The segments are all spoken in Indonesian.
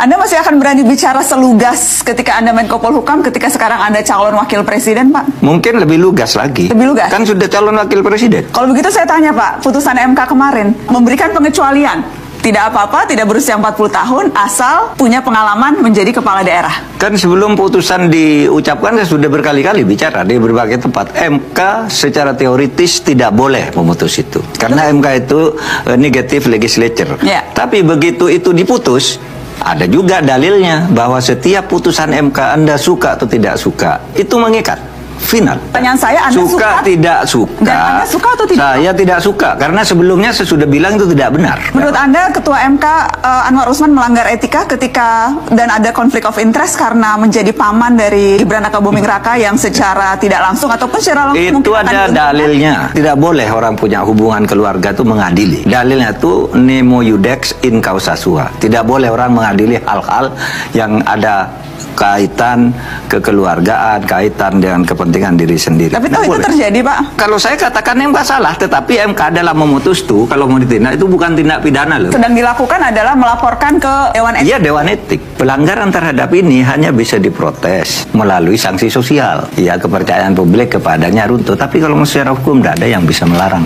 Anda masih akan berani bicara selugas ketika Anda Menko Polhukam, ketika sekarang Anda calon wakil presiden, Pak? Mungkin lebih lugas lagi. Lebih lugas? Kan sudah calon wakil presiden. Kalau begitu saya tanya, Pak, putusan MK kemarin memberikan pengecualian. Tidak apa-apa, tidak berusia 40 tahun, asal punya pengalaman menjadi kepala daerah. Kan sebelum putusan diucapkan, saya sudah berkali-kali bicara di berbagai tempat. MK secara teoritis tidak boleh memutus itu. Karena MK itu negative legislature. Ya. Tapi begitu itu diputus, ada juga dalilnya bahwa setiap putusan MK Anda suka atau tidak suka, itu mengikat. Final. Pertanyaan saya, Anda suka? Tidak suka. Dan Anda suka atau tidak? Saya tidak suka, karena sebelumnya saya sudah bilang itu tidak benar. Menurut Anda, Ketua MK Anwar Usman melanggar etika ketika dan ada konflik of interest karena menjadi paman dari Gibran Rakabuming Raka yang secara tidak langsung ataupun secara langsung itu ada dalilnya. Tidak boleh orang punya hubungan keluarga itu mengadili. Dalilnya itu nemo iudex in causa sua. Tidak boleh orang mengadili hal-hal yang ada kaitan kekeluargaan, kaitan dengan kepentingan diri sendiri. Tapi itu terjadi, Pak. Kalau saya katakan MK salah, tetapi MK dalam memutus tuh, kalau mau ditindak itu bukan tindak pidana loh. Sedang dilakukan adalah melaporkan ke Dewan Etik. Iya, Dewan Etik. Pelanggaran terhadap ini hanya bisa diprotes melalui sanksi sosial. Ya, kepercayaan publik kepadanya runtuh. Tapi kalau secara hukum tidak ada yang bisa melarang.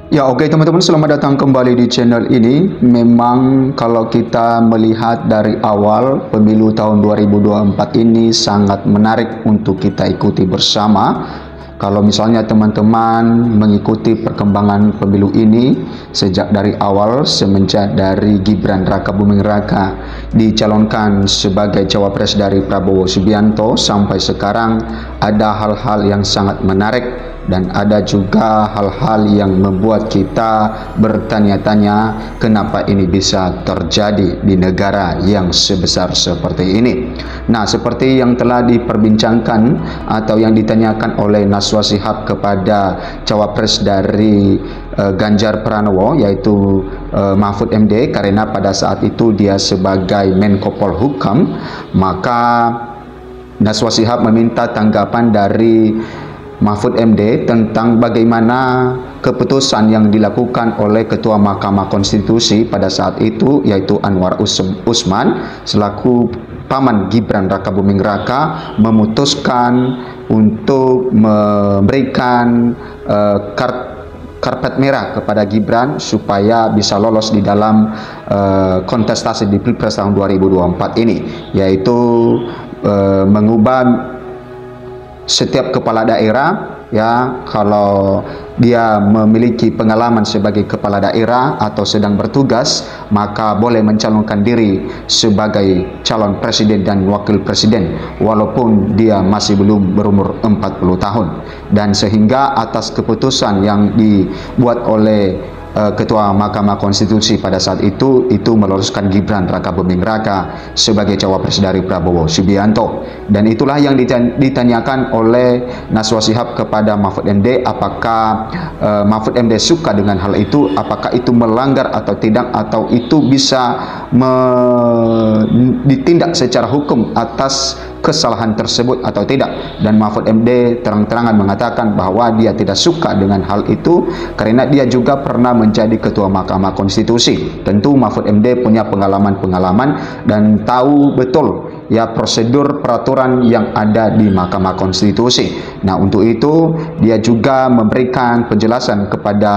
Ya, oke teman-teman, selamat datang kembali di channel ini. Memang kalau kita melihat dari awal pemilu tahun 2024 ini sangat menarik untuk kita ikuti bersama. Kalau misalnya teman-teman mengikuti perkembangan pemilu ini sejak dari awal, semenjak dari Gibran Rakabuming Raka dicalonkan sebagai cawapres dari Prabowo Subianto sampai sekarang, ada hal-hal yang sangat menarik. Dan ada juga hal-hal yang membuat kita bertanya-tanya kenapa ini bisa terjadi di negara yang sebesar seperti ini. Nah, seperti yang telah diperbincangkan atau yang ditanyakan oleh Najwa Shihab kepada cawapres dari Ganjar Pranowo, yaitu Mahfud MD, karena pada saat itu dia sebagai Menko Polhukam, maka Najwa Shihab meminta tanggapan dari Mahfud MD tentang bagaimana keputusan yang dilakukan oleh Ketua Mahkamah Konstitusi pada saat itu, yaitu Anwar Usman selaku paman Gibran Rakabuming Raka, memutuskan untuk memberikan karpet merah kepada Gibran supaya bisa lolos di dalam kontestasi di Pilpres tahun 2024 ini, yaitu mengubah setiap kepala daerah, ya, kalau dia memiliki pengalaman sebagai kepala daerah atau sedang bertugas, maka boleh mencalonkan diri sebagai calon presiden dan wakil presiden walaupun dia masih belum berumur 40 tahun. Dan sehingga atas keputusan yang dibuat oleh Ketua Mahkamah Konstitusi pada saat itu meloloskan Gibran Rakabuming Raka sebagai cawapres dari Prabowo Subianto. Dan itulah yang ditanyakan oleh Najwa Shihab kepada Mahfud MD, apakah Mahfud MD suka dengan hal itu, apakah itu melanggar atau tidak, atau itu bisa ditindak secara hukum atas kesalahan tersebut atau tidak. Dan Mahfud MD terang-terangan mengatakan bahwa dia tidak suka dengan hal itu karena dia juga pernah menjadi Ketua Mahkamah Konstitusi. Tentu Mahfud MD punya pengalaman-pengalaman dan tahu betul ya prosedur peraturan yang ada di Mahkamah Konstitusi. Nah, untuk itu dia juga memberikan penjelasan kepada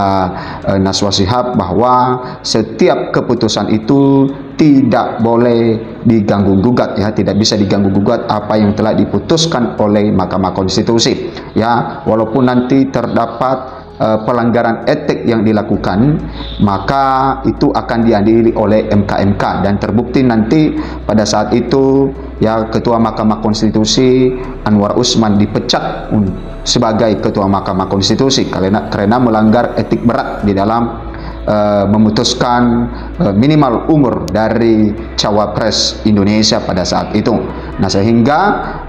Najwa Shihab bahwa setiap keputusan itu tidak boleh diganggu gugat, ya, tidak bisa diganggu gugat apa yang telah diputuskan oleh Mahkamah Konstitusi, ya, walaupun nanti terdapat pelanggaran etik yang dilakukan, maka itu akan diadili oleh MK dan terbukti nanti pada saat itu, ya, Ketua Mahkamah Konstitusi Anwar Usman dipecat sebagai Ketua Mahkamah Konstitusi karena melanggar etik berat di dalam memutuskan minimal umur dari cawapres Indonesia pada saat itu. Nah, sehingga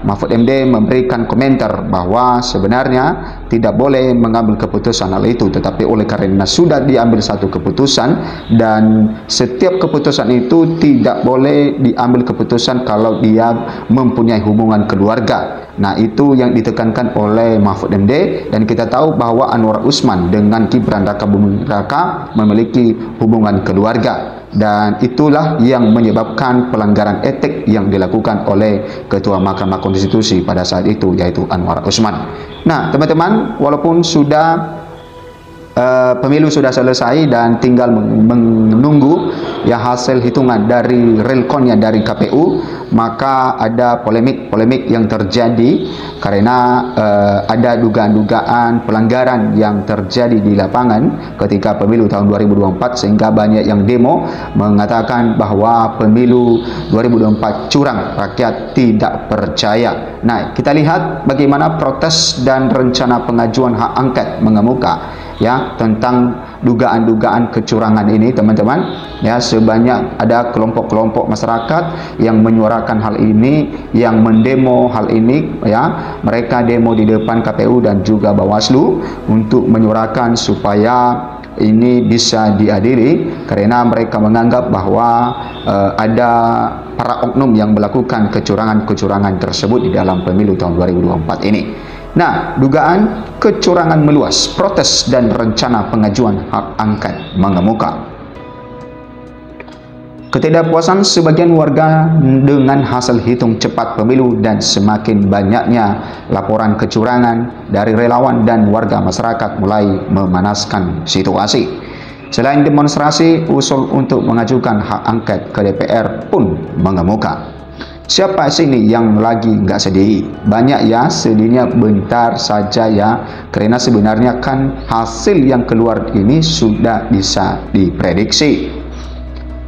Mahfud MD memberikan komentar bahwa sebenarnya tidak boleh mengambil keputusan hal itu, tetapi oleh karena sudah diambil satu keputusan, dan setiap keputusan itu tidak boleh diambil keputusan kalau dia mempunyai hubungan keluarga. Nah, itu yang ditekankan oleh Mahfud MD, dan kita tahu bahwa Anwar Usman dengan Gibran Rakabuming Raka memiliki hubungan keluarga. dan itulah yang menyebabkan pelanggaran etik yang dilakukan oleh Ketua Mahkamah Konstitusi pada saat itu, yaitu Anwar Usman. Nah, teman-teman, walaupun sudah pemilu sudah selesai dan tinggal menunggu ya hasil hitungan dari realconnya dari KPU, maka ada polemik yang terjadi karena ada dugaan-dugaan pelanggaran yang terjadi di lapangan ketika pemilu tahun 2024, sehingga banyak yang demo mengatakan bahwa pemilu 2024 curang, rakyat tidak percaya. Nah, kita lihat bagaimana protes dan rencana pengajuan hak angket mengemuka ya tentang dugaan-dugaan kecurangan ini, teman-teman. Ya, sebanyak ada kelompok-kelompok masyarakat yang menyuarakan hal ini, yang mendemo hal ini ya. Mereka demo di depan KPU dan juga Bawaslu untuk menyuarakan supaya ini bisa diadili, karena mereka menganggap bahwa ada para oknum yang melakukan kecurangan-kecurangan tersebut di dalam pemilu tahun 2024 ini. Nah, dugaan kecurangan meluas, protes dan rencana pengajuan hak angket mengemuka. Ketidakpuasan sebagian warga dengan hasil hitung cepat pemilu dan semakin banyaknya laporan kecurangan dari relawan dan warga masyarakat mulai memanaskan situasi. Selain demonstrasi, usul untuk mengajukan hak angket ke DPR pun mengemuka. Siapa sini yang lagi nggak sedih? Banyak ya, sedihnya bentar saja ya, karena sebenarnya kan hasil yang keluar ini sudah bisa diprediksi.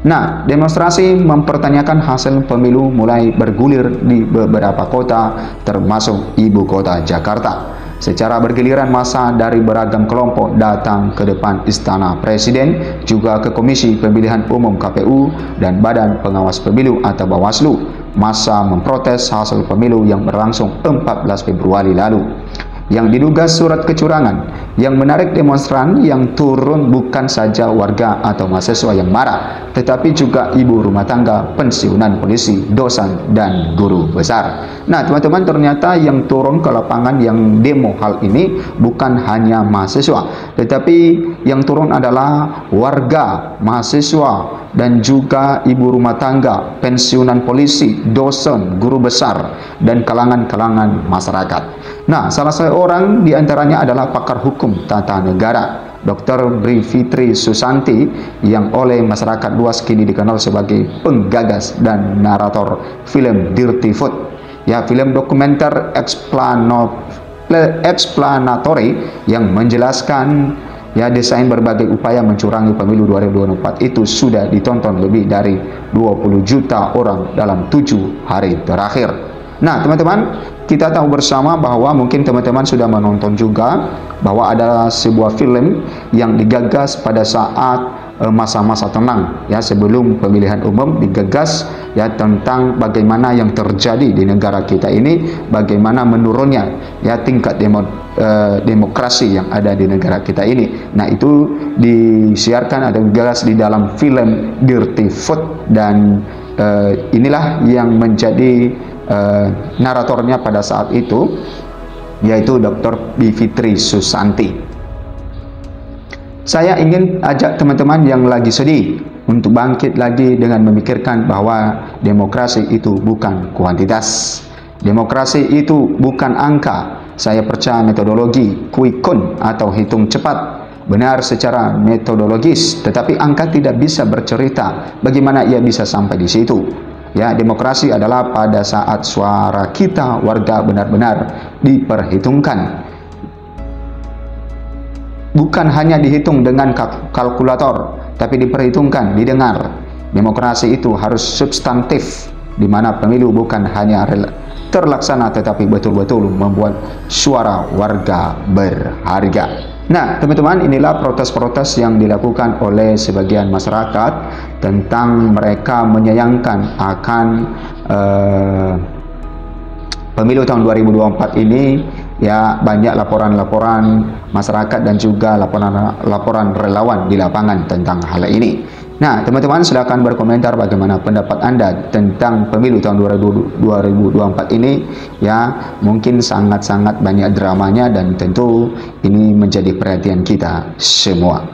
Nah, demonstrasi mempertanyakan hasil pemilu mulai bergulir di beberapa kota, termasuk ibu kota Jakarta. Secara bergiliran massa dari beragam kelompok datang ke depan Istana Presiden, juga ke Komisi Pemilihan Umum KPU dan Badan Pengawas Pemilu atau Bawaslu. Massa memprotes hasil pemilu yang berlangsung 14 Februari lalu, yang diduga surat kecurangan. Yang menarik, demonstran yang turun bukan saja warga atau mahasiswa yang marah, tetapi juga ibu rumah tangga, pensiunan polisi, dosen, dan guru besar. Nah, teman-teman, ternyata yang turun ke lapangan yang demo hal ini bukan hanya mahasiswa, tetapi yang turun adalah warga, mahasiswa, dan juga ibu rumah tangga, pensiunan polisi, dosen, guru besar, dan kalangan-kalangan masyarakat. Nah, salah seorang di antaranya adalah pakar hukum tata negara, Dr. Bivitri Susanti, yang oleh masyarakat luas kini dikenal sebagai penggagas dan narator film Dirty Food. Ya, film dokumenter explanatory yang menjelaskan ya desain berbagai upaya mencurangi pemilu 2024 itu sudah ditonton lebih dari 20 juta orang dalam 7 hari terakhir. Nah, teman-teman, kita tahu bersama bahwa mungkin teman-teman sudah menonton juga bahwa ada sebuah film yang digagas pada saat masa-masa tenang ya sebelum pemilihan umum, digagas ya tentang bagaimana yang terjadi di negara kita ini, bagaimana menurunnya ya tingkat demokrasi yang ada di negara kita ini. Nah, itu disiarkan atau digagas di dalam film Dirty Food, dan inilah yang menjadi naratornya pada saat itu, yaitu Dr. Bivitri Susanti. Saya ingin ajak teman-teman yang lagi sedih untuk bangkit lagi dengan memikirkan bahwa demokrasi itu bukan kuantitas. Demokrasi itu bukan angka. Saya percaya metodologi quick count atau hitung cepat benar secara metodologis, tetapi angka tidak bisa bercerita bagaimana ia bisa sampai di situ. Ya, demokrasi adalah pada saat suara kita warga benar-benar diperhitungkan. Bukan hanya dihitung dengan kalkulator, tapi diperhitungkan, didengar. Demokrasi itu harus substantif, di mana pemilu bukan hanya terlaksana, tetapi betul-betul membuat suara warga berharga. Nah, teman-teman, inilah protes-protes yang dilakukan oleh sebagian masyarakat tentang mereka menyayangkan akan pemilu tahun 2024 ini. Ya, banyak laporan-laporan masyarakat dan juga laporan relawan di lapangan tentang hal ini. Nah, teman-teman, silakan berkomentar bagaimana pendapat Anda tentang pemilu tahun 2024 ini. Ya, mungkin sangat-sangat banyak dramanya dan tentu ini menjadi perhatian kita semua.